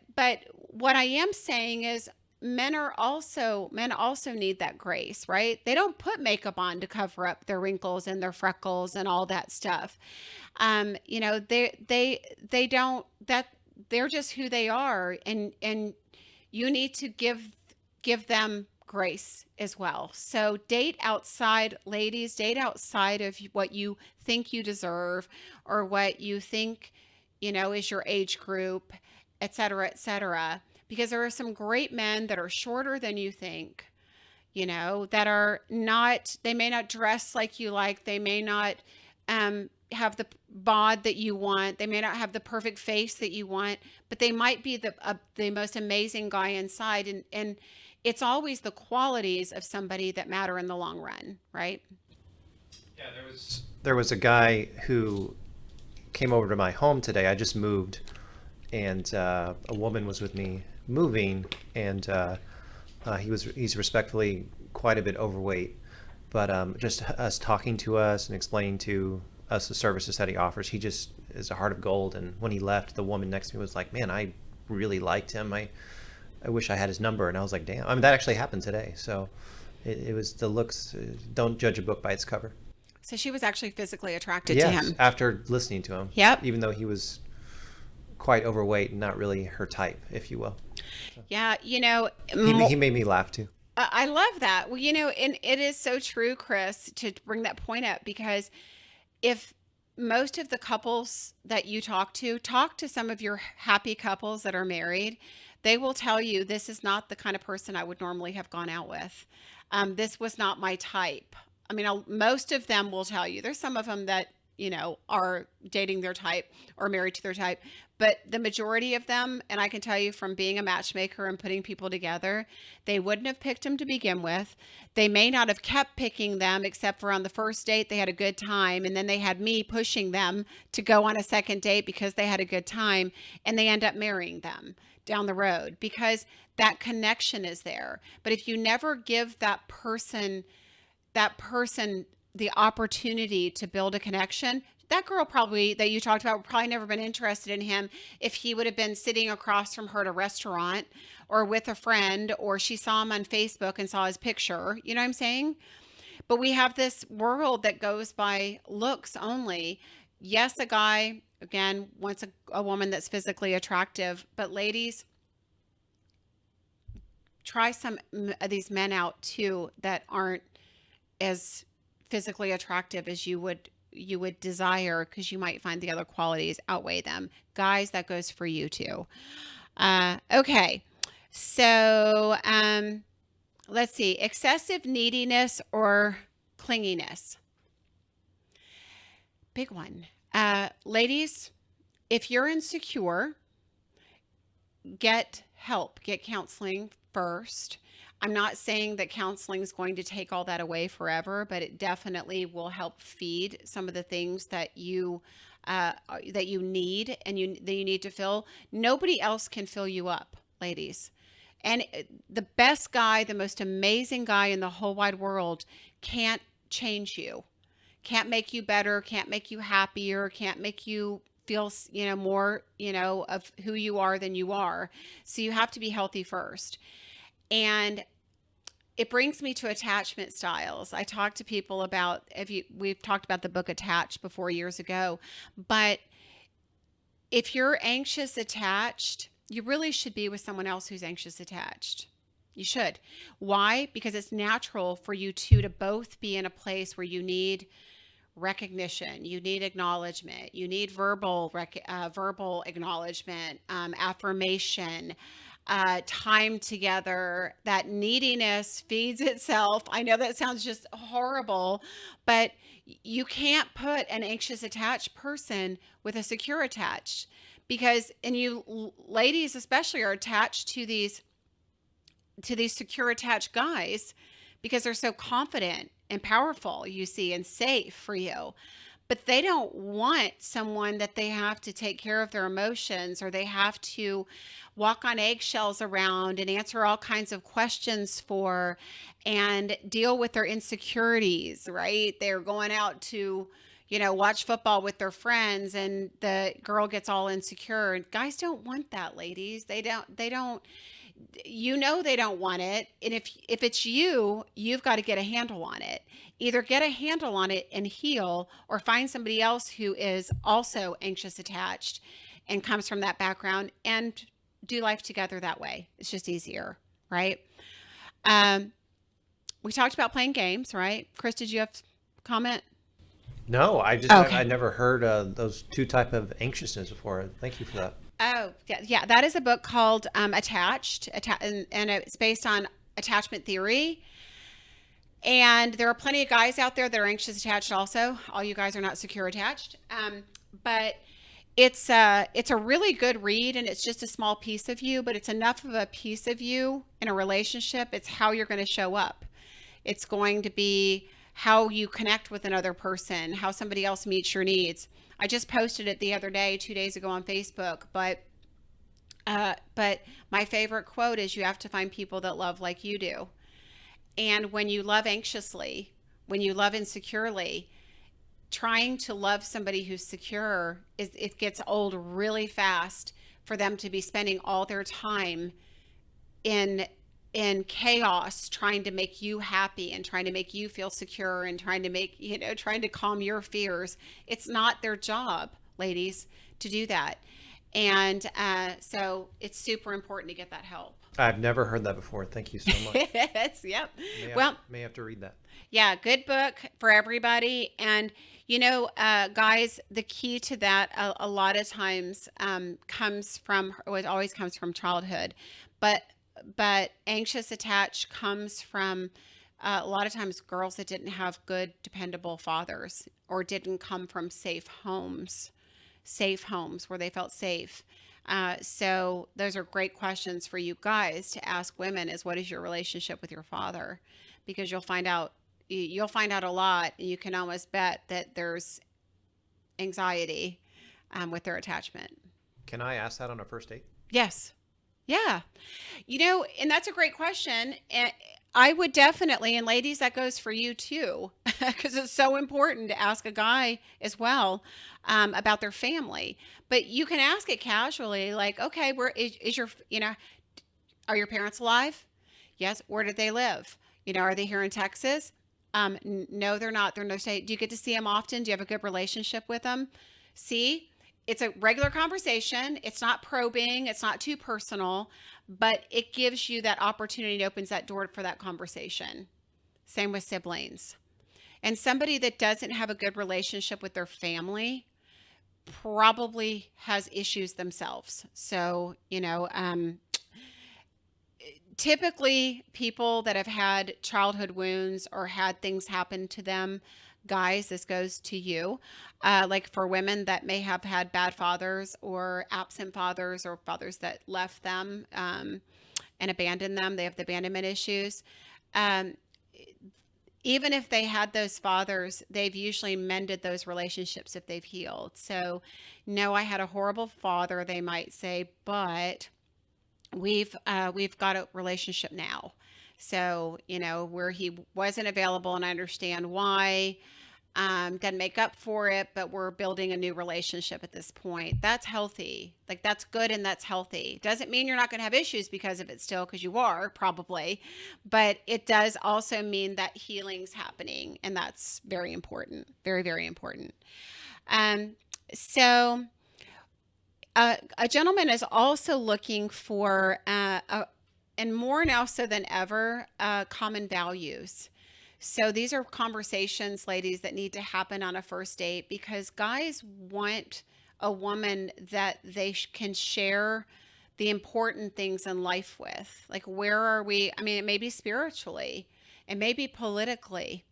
S1: what I am saying is men also need that grace, right? They don't put makeup on to cover up their wrinkles and their freckles and all that stuff. They don't, that they're just who they are, and you need to give them grace as well. So date outside, ladies, date outside of what you think you deserve or what you think is your age group, et cetera, et cetera. Because there are some great men that are shorter than you think, that are not, they may not dress like you like. They may not have the bod that you want. They may not have the perfect face that you want, but they might be the most amazing guy inside. And it's always the qualities of somebody that matter in the long run, right?
S2: Yeah, there was a guy who came over to my home today. I just moved, and a woman was with me moving, and he's respectfully quite a bit overweight, but just us talking to us and explaining to us the services that he offers, he just is a heart of gold. And when he left, the woman next to me was like, "Man, I really liked him. I wish I had his number." And I was like, "Damn!" I mean, that actually happened today. So it was the looks. Don't judge a book by its cover.
S1: So she was actually physically attracted to
S2: Yes,
S1: him.
S2: after listening to him.
S1: Yep.
S2: Even though he was quite overweight and not really her type, if you will.
S1: Yeah,
S2: He made me laugh too.
S1: I love that. Well, and it is so true, Chris, to bring that point up, because if most of the couples that you talk to some of your happy couples that are married, they will tell you, this is not the kind of person I would normally have gone out with. This was not my type. I mean, most of them will tell you. There's some of them that, are dating their type or married to their type, but the majority of them, and I can tell you from being a matchmaker and putting people together, they wouldn't have picked them to begin with. They may not have kept picking them, except for on the first date, they had a good time. And then they had me pushing them to go on a second date because they had a good time, and they end up marrying them down the road because that connection is there. But if you never give that person the opportunity to build a connection, that girl probably that you talked about would probably never been interested in him if he would have been sitting across from her at a restaurant or with a friend, or she saw him on Facebook and saw his picture. You know what I'm saying? But we have this world that goes by looks only. Yes, a guy, again, wants a woman that's physically attractive, but ladies, try some of these men out too that aren't as physically attractive as you would desire, because you might find the other qualities outweigh them. Guys, that goes for you too. Okay. So, let's see. Excessive neediness or clinginess. Big one. Ladies, if you're insecure, get help, get counseling first. I'm not saying that counseling is going to take all that away forever, but it definitely will help feed some of the things uh, that you need and that you need to fill. Nobody else can fill you up, ladies. And the best guy, the most amazing guy in the whole wide world can't change you, can't make you better, can't make you happier, can't make you feel, more, of who you are than you are. So you have to be healthy first. And it brings me to attachment styles. I talk to people about, we've talked about the book Attached before years ago, but if you're anxious attached, you really should be with someone else who's anxious attached. You should. Why? Because it's natural for you two to both be in a place where you need recognition, you need acknowledgement, you need verbal acknowledgement, affirmation, time together. That neediness feeds itself. I know that sounds just horrible, but you can't put an anxious attached person with a secure attached, because, and you ladies especially, are attached to these secure attached guys because they're so confident and powerful, you see, and safe for you. But they don't want someone that they have to take care of their emotions, or they have to walk on eggshells around and answer all kinds of questions for, and deal with their insecurities, right? They're going out to, watch football with their friends, and the girl gets all insecure. And guys don't want that, ladies. They don't, they don't want it. And if it's you, you've got to get a handle on it. Either get a handle on it and heal, or find somebody else who is also anxious attached and comes from that background, and do life together that way. It's just easier, right? We talked about playing games, right? Chris, did you have a comment?
S2: No, I
S1: Okay.
S2: never heard those two type of anxiousness before. Thank you for that.
S1: Oh, yeah, yeah. That is a book called and it's based on attachment theory. And there are plenty of guys out there that are anxious attached also. All you guys are not secure attached. But it's a really good read, and it's just a small piece of you, but it's enough of a piece of you in a relationship. It's how you're going to show up. It's going to be how you connect with another person, how somebody else meets your needs. I just posted it the other day, 2 days ago, on Facebook, but my favorite quote is, "You have to find people that love like you do." And when you love anxiously, when you love insecurely, trying to love somebody who's secure, it gets old really fast for them to be spending all their time in chaos, trying to make you happy and trying to make you feel secure, and trying to calm your fears. It's not their job, ladies, to do that. And so it's super important to get that help.
S2: I've never heard that before. Thank you so much.
S1: It's, yep. Well,
S2: May have to read that.
S1: yeah, good book for everybody. And, guys, the key to that a lot of times comes from, well, it always comes from childhood, but anxious attach comes from a lot of times girls that didn't have good, dependable fathers, or didn't come from safe homes where they felt safe. So those are great questions for you guys to ask women: is, what is your relationship with your father? Because you'll find out a lot, and you can almost bet that there's anxiety with their attachment.
S2: Can I ask that on a first date?
S1: Yes. Yeah. And that's a great question. And I would definitely, and ladies, that goes for you too, because it's so important to ask a guy as well about their family. But you can ask it casually, like, okay, where is your, are your parents alive? Yes. Where did they live? Are they here in Texas? No, they're not. They're no state. Do you get to see them often? Do you have a good relationship with them? See, it's a regular conversation. It's not probing. It's not too personal, but it gives you that opportunity and opens that door for that conversation. Same with siblings. And somebody that doesn't have a good relationship with their family probably has issues themselves. So, typically people that have had childhood wounds or had things happen to them, guys, this goes to you, like for women that may have had bad fathers or absent fathers or fathers that left them, and abandoned them, they have the abandonment issues. um, Even if they had those fathers, they've usually mended those relationships if they've healed. So, no, I had a horrible father, they might say, but we've got a relationship now. So, where he wasn't available, and I understand why. Doesn't make up for it, but we're building a new relationship at this point. That's healthy. Like, that's good and that's healthy. Doesn't mean you're not going to have issues because of it still, because you are probably, but it does also mean that healing's happening, and that's very important. Very, very important. Um, so a gentleman is also looking for, and more now so than ever, common values. So these are conversations, ladies, that need to happen on a first date, because guys want a woman that they can share the important things in life with. Like, where are we? I mean, it may be spiritually, it may be politically.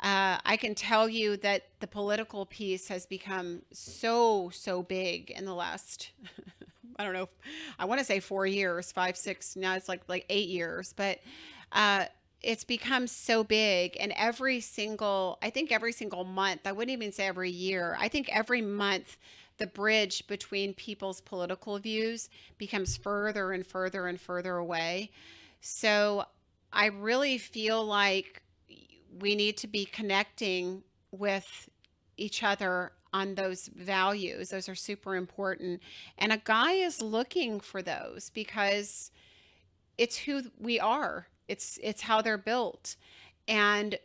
S1: I can tell you that the political piece has become so big in the last, I don't know, I want to say 4 years, 5, 6, now it's like 8 years, but uh, it's become so big. And I think every single month, I wouldn't even say every year, I think every month, the bridge between people's political views becomes further and further and further away. So I really feel like we need to be connecting with each other on those values. Those are super important. And a guy is looking for those because it's who we are. It's how they're built. And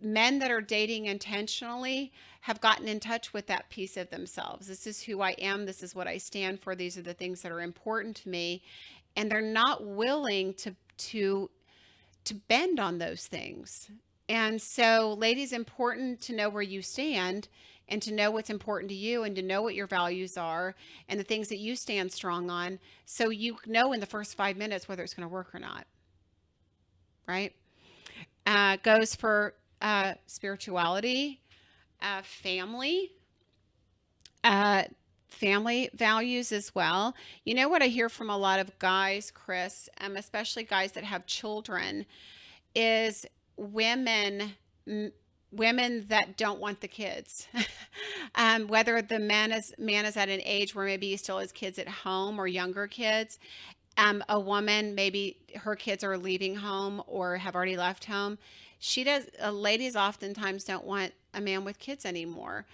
S1: men that are dating intentionally have gotten in touch with that piece of themselves. This is who I am. This is what I stand for. These are the things that are important to me. And they're not willing to bend on those things. And so, ladies, important to know where you stand, and to know what's important to you, and to know what your values are and the things that you stand strong on, so you know in the first 5 minutes whether it's going to work or not, right? Goes for spirituality, family, uh, family values as well. You know what I hear from a lot of guys, Chris, especially guys that have children, is women women that don't want the kids. Whether the man is at an age where maybe he still has kids at home or younger kids. A woman, maybe her kids are leaving home or have already left home. She does. Ladies oftentimes don't want a man with kids anymore,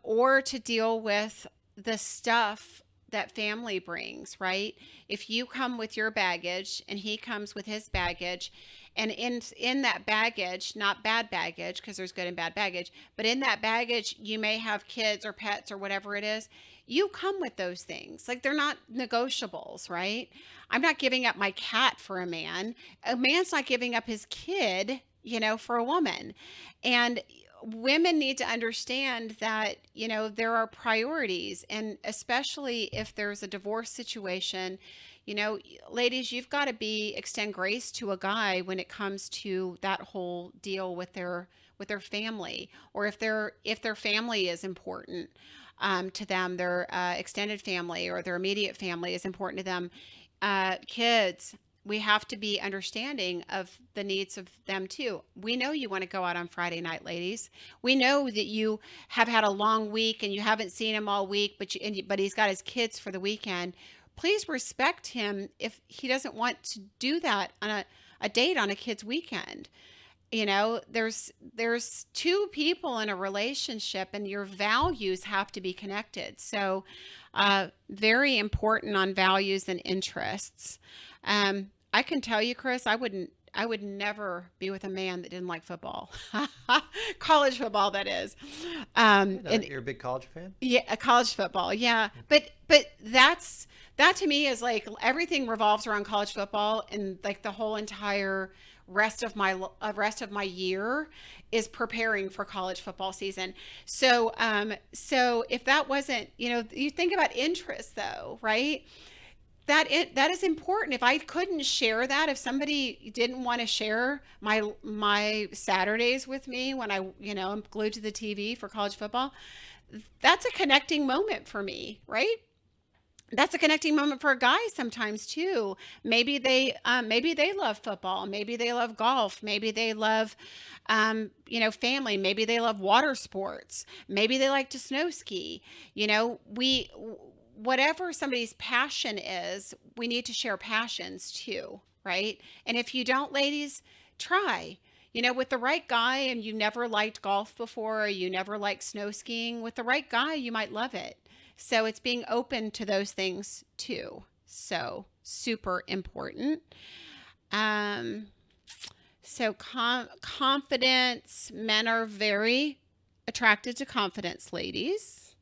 S1: or to deal with the stuff that family brings, right? If you come with your baggage and he comes with his baggage, and in that baggage, not bad baggage, because there's good and bad baggage, but in that baggage you may have kids or pets or whatever it is. You come with those things. Like, they're not negotiables, right? I'm not giving up my cat for a man. A man's not giving up his kid, for a woman. And women need to understand that, there are priorities. And especially if there's a divorce situation, ladies, you've got to extend grace to a guy when it comes to that whole deal with their family, or if their family is important to them, their extended family or their immediate family is important to them. Kids, we have to be understanding of the needs of them too. We know you want to go out on Friday night, ladies. We know that you have had a long week and you haven't seen him all week, but he's got his kids for the weekend. Please respect him if he doesn't want to do that on a date on a kid's weekend. There's two people in a relationship, and your values have to be connected. So very important on values and interests. I can tell you, Chris, I would never be with a man that didn't like football. College football, that is. And
S2: You're a big college fan?
S1: yeah, a college football. Yeah. But that to me is like everything revolves around college football, and like the whole entire rest of my year is preparing for college football season. So if that wasn't, you think about interest though, right? That is important. If I couldn't share that, if somebody didn't want to share my Saturdays with me when I'm glued to the TV for college football, that's a connecting moment for me, right? That's a connecting moment for a guy sometimes too. Maybe they love football, maybe they love golf, maybe they love family, maybe they love water sports, maybe they like to snow ski. We Whatever somebody's passion is, we need to share passions too, right? And if you don't, ladies, try. With the right guy, and you never liked golf before, or you never liked snow skiing, with the right guy, you might love it. So it's being open to those things too. So super important. Um, confidence, men are very attracted to confidence, ladies.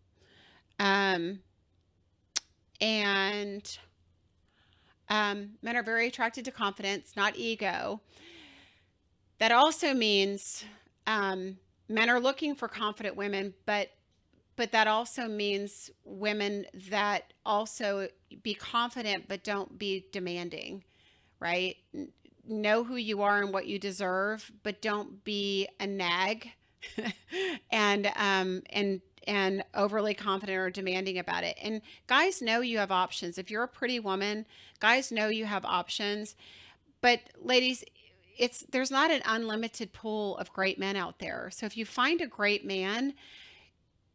S1: Um, and Men are very attracted to confidence, not ego. That also means men are looking for confident women, but that also means women that also be confident but don't be demanding, right? Know who you are and what you deserve, but don't be a nag and overly confident or demanding about it. And guys know you have options. If you're a pretty woman, guys know you have options. But ladies, there's not an unlimited pool of great men out there. So if you find a great man,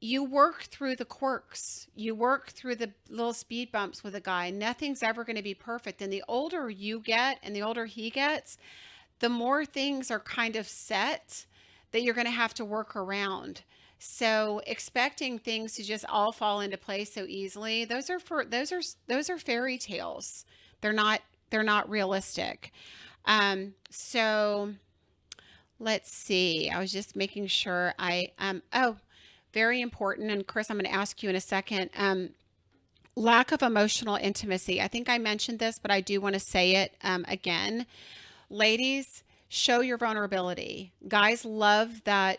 S1: you work through the quirks. You work through the little speed bumps with a guy. Nothing's ever going to be perfect. And the older you get and the older he gets, the more things are kind of set that you're going to have to work around. So expecting things to just all fall into place so easily, those are fairy tales. They're not realistic. So let's see. I was just making sure very important. And Chris, I'm going to ask you in a second. Lack of emotional intimacy. I think I mentioned this, but I do want to say it again. Ladies, show your vulnerability. Guys love that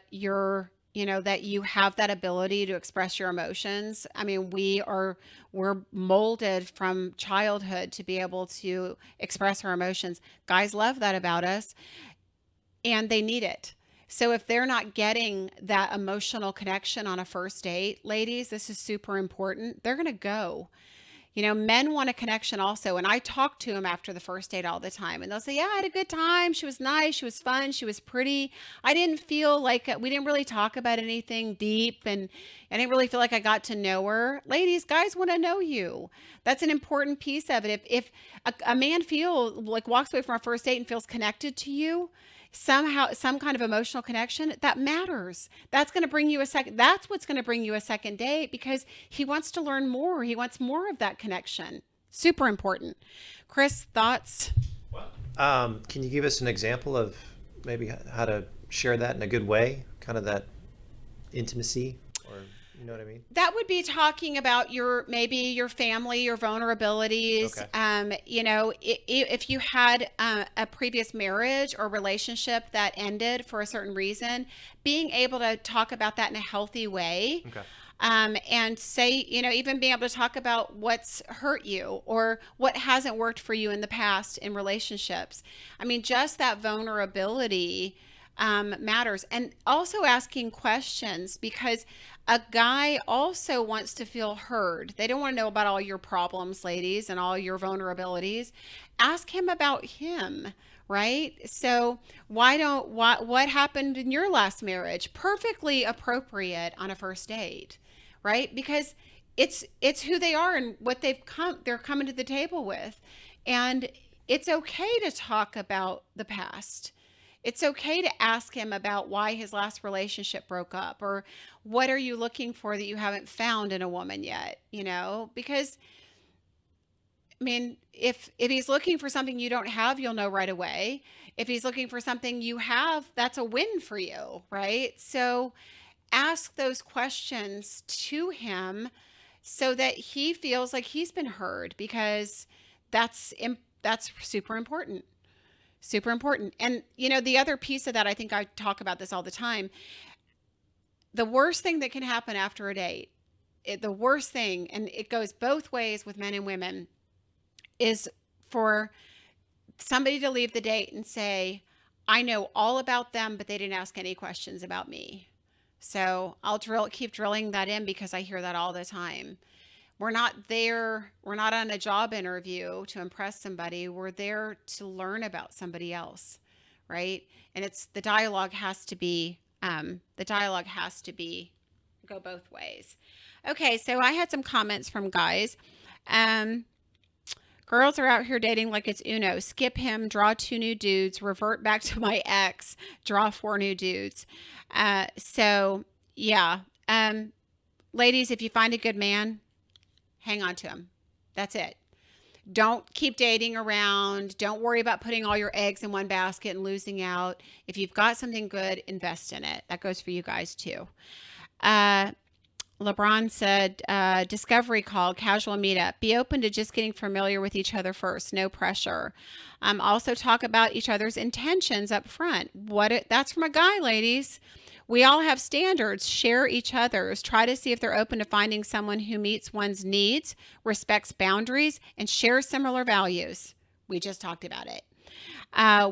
S1: that you have that ability to express your emotions. I mean, we're molded from childhood to be able to express our emotions. Guys love that about us, and they need it. So if they're not getting that emotional connection on a first date, ladies, this is super important. They're going to go. Men want a connection also. And I talk to them after the first date all the time. And they'll say, yeah, I had a good time. She was nice. She was fun. She was pretty. I didn't feel like we didn't really talk about anything deep. And I didn't really feel like I got to know her. Ladies, guys want to know you. That's an important piece of it. If a man walks away from our first date and feels connected to you, somehow, some kind of emotional connection, that matters. That's going to bring you a second. That's what's going to bring you a second date, because he wants to learn more. He wants more of that connection. Super important. Chris, thoughts?
S2: Can you give us an example of maybe how to share that in a good way? Kind of that intimacy, or you know what I mean?
S1: That would be talking about maybe your family, your vulnerabilities.
S2: Okay.
S1: If you had a previous marriage or relationship that ended for a certain reason, being able to talk about that in a healthy way.
S2: Okay.
S1: And say, even being able to talk about what's hurt you or what hasn't worked for you in the past in relationships. I mean, just that vulnerability matters. And also asking questions, because a guy also wants to feel heard. They don't want to know about all your problems, ladies, and all your vulnerabilities. Ask him about him. Right? So what happened in your last marriage? Perfectly appropriate on a first date, right? Because it's who they are and what they're coming to the table with. And it's okay to talk about the past. It's okay to ask him about why his last relationship broke up, or what are you looking for that you haven't found in a woman yet, because I mean, if he's looking for something you don't have, you'll know right away. If he's looking for something you have, that's a win for you, right? So ask those questions to him so that he feels like he's been heard, because that's super important. Super important. And, the other piece of that, I think I talk about this all the time. The worst thing that can happen after a date, the worst thing, and it goes both ways with men and women, is for somebody to leave the date and say, I know all about them, but they didn't ask any questions about me. So I'll keep drilling that in because I hear that all the time. We're not on a job interview to impress somebody. We're there to learn about somebody else, right? And it's the dialogue has to be go both ways. Okay, so I had some comments from guys. Um, Girls are out here dating like it's Uno. Skip him, draw two new dudes, revert back to my ex, draw four new dudes. So yeah. Ladies, if you find a good man, hang on to him. That's it. Don't keep dating around. Don't worry about putting all your eggs in one basket and losing out. If you've got something good, invest in it. That goes for you guys too. Uh, LeBron said, discovery call, casual meetup. Be open to just getting familiar with each other first. No pressure. Also talk about each other's intentions up front. That's from a guy, ladies. We all have standards. Share each other's. Try to see if they're open to finding someone who meets one's needs, respects boundaries, and shares similar values. We just talked about it.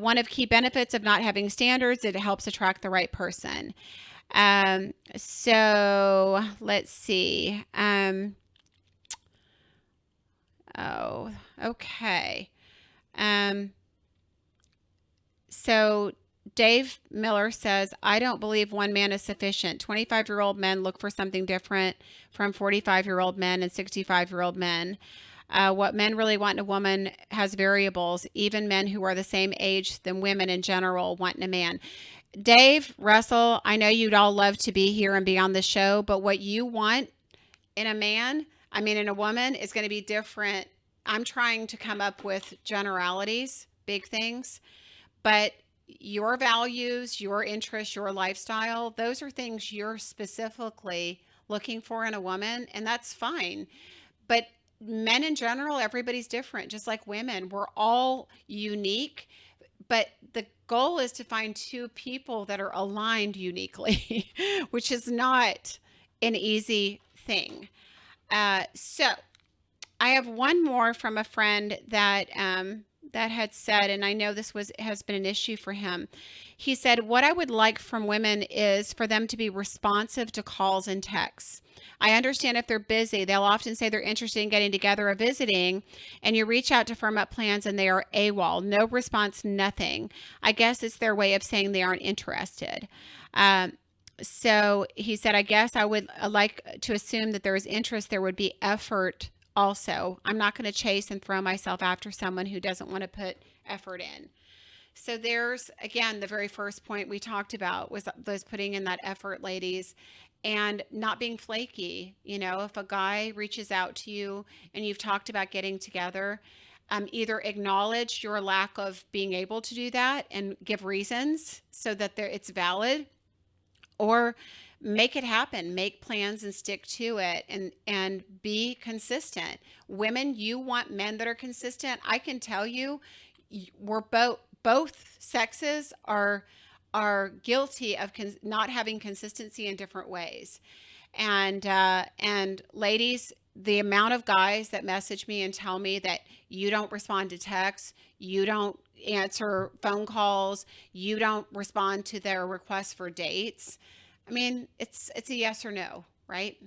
S1: One of key benefits of not having standards, it helps attract the right person. So let's see. Oh, okay. Um, so Dave Miller says, I don't believe one man is sufficient. 25-year-old men look for something different from 45-year-old men and 65-year-old men. What men really want in a woman has variables. Even men who are the same age than women in general want in a man. Dave, Russell, I know you'd all love to be here and be on the show, but what you want in a man, in a woman, is going to be different. I'm trying to come up with generalities, big things, but your values, your interests, your lifestyle, those are things you're specifically looking for in a woman, and that's fine. But men in general, everybody's different, just like women. We're all unique, but the goal is to find two people that are aligned uniquely, which is not an easy thing. So I have one more from a friend that had said, and I know this has been an issue for him. He said, what I would like from women is for them to be responsive to calls and texts. I understand if they're busy, they'll often say they're interested in getting together or visiting, and you reach out to firm up plans and they are AWOL. No response, nothing. I guess it's their way of saying they aren't interested. So he said, I guess I would like to assume that there is interest, there would be effort also. I'm not going to chase and throw myself after someone who doesn't want to put effort in. So there's, again, the very first point we talked about was putting in that effort, ladies, and not being flaky. If a guy reaches out to you and you've talked about getting together, either acknowledge your lack of being able to do that and give reasons so that it's valid, or make it happen, make plans and stick to it, and be consistent. Women, you want men that are consistent. I can tell you, we're both sexes are guilty of not having consistency in different ways. And ladies, the amount of guys that message me and tell me that you don't respond to texts, you don't answer phone calls, you don't respond to their requests for dates. It's a yes or no, right?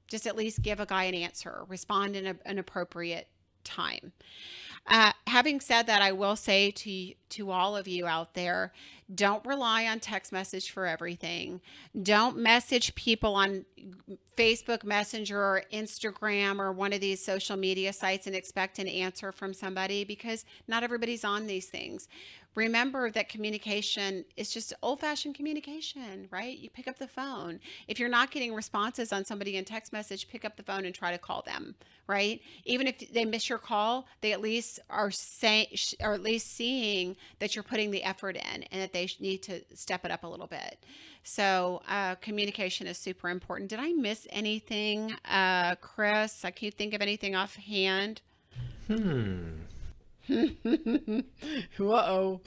S1: Just at least give a guy an answer, respond in an appropriate time. Having said that, I will say to all of you out there, don't rely on text message for everything. Don't message people on Facebook Messenger or Instagram or one of these social media sites and expect an answer from somebody, because not everybody's on these things. Remember that communication is just old-fashioned communication, right? You pick up the phone. If you're not getting responses on somebody in text message, pick up the phone and try to call them, right? Even if they miss your call, they at least are saying, or at least seeing that you're putting the effort in and that they need to step it up a little bit. So communication is super important. Did I miss anything, Chris? I can't think of anything offhand. Whoa.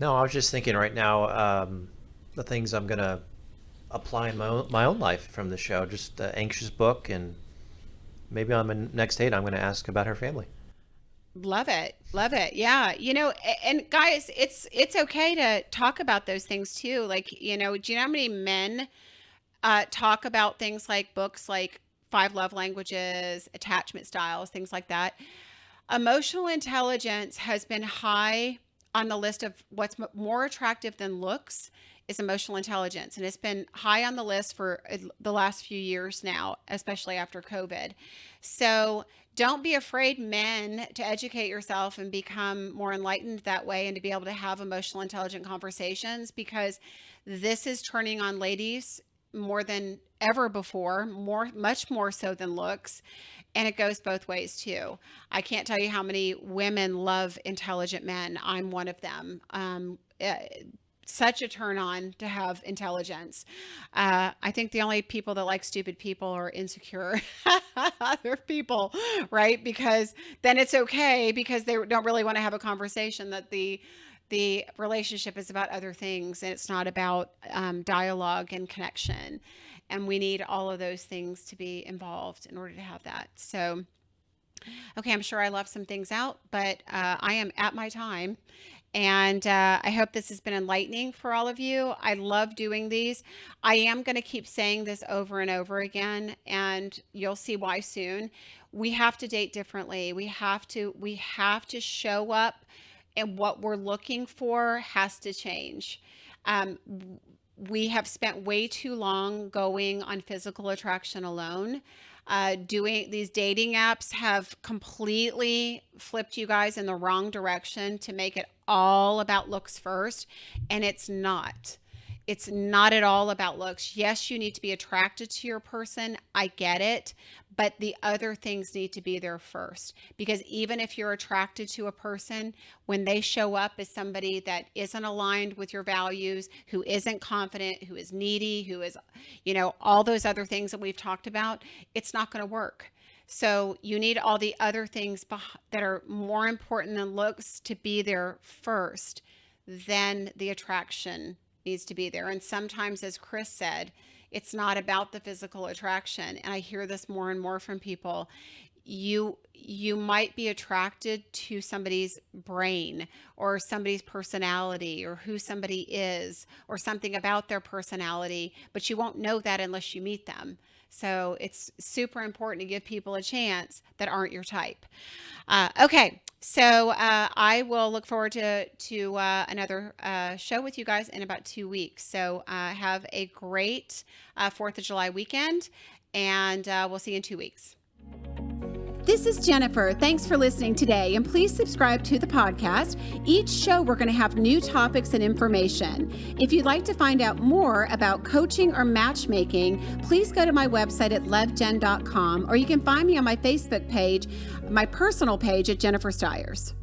S2: No, I was just thinking right now, the things I'm gonna apply in my own life from the show. Just anxious book, and maybe on my next date, I'm gonna ask about her family.
S1: Love it. Love it. Yeah. And guys, it's okay to talk about those things too. Like, do you know how many men talk about things like books like Five Love Languages, attachment styles, things like that? Emotional intelligence has been high on the list of what's more attractive than looks is emotional intelligence. And it's been high on the list for the last few years now, especially after COVID. So don't be afraid, men, to educate yourself and become more enlightened that way and to be able to have emotional intelligent conversations, because this is turning on ladies more than ever before, much more so than looks. And it goes both ways too. I can't tell you how many women love intelligent men. I'm one of them. Such a turn on to have intelligence. I think the only people that like stupid people are insecure other people, right? Because then it's okay because they don't really want to have a conversation, that the relationship is about other things and it's not about dialogue and connection. And we need all of those things to be involved in order to have that. So, okay, I'm sure I left some things out, but I am at my time. And I hope this has been enlightening for all of you. I love doing these. I am going to keep saying this over and over again, and you'll see why soon. We have to date differently. We have to show up, and what we're looking for has to change. Um, we have spent way too long going on physical attraction alone. Doing these dating apps have completely flipped you guys in the wrong direction to make it all about looks first. And it's not. It's not at all about looks. Yes, you need to be attracted to your person. I get it. But the other things need to be there first. Because even if you're attracted to a person, when they show up as somebody that isn't aligned with your values, who isn't confident, who is needy, who is, all those other things that we've talked about, it's not going to work. So you need all the other things that are more important than looks to be there first. Then the attraction needs to be there. And sometimes, as Chris said, it's not about the physical attraction. And I hear this more and more from people. You might be attracted to somebody's brain or somebody's personality or who somebody is or something about their personality, but you won't know that unless you meet them. So it's super important to give people a chance that aren't your type. Okay, so I will look forward to another show with you guys in about 2 weeks. So have a great 4th of July weekend, and we'll see you in 2 weeks. This is Jennifer. Thanks for listening today, and please subscribe to the podcast. Each show, we're going to have new topics and information. If you'd like to find out more about coaching or matchmaking, please go to my website at lovejen.com, or you can find me on my Facebook page, my personal page at Jennifer Styers.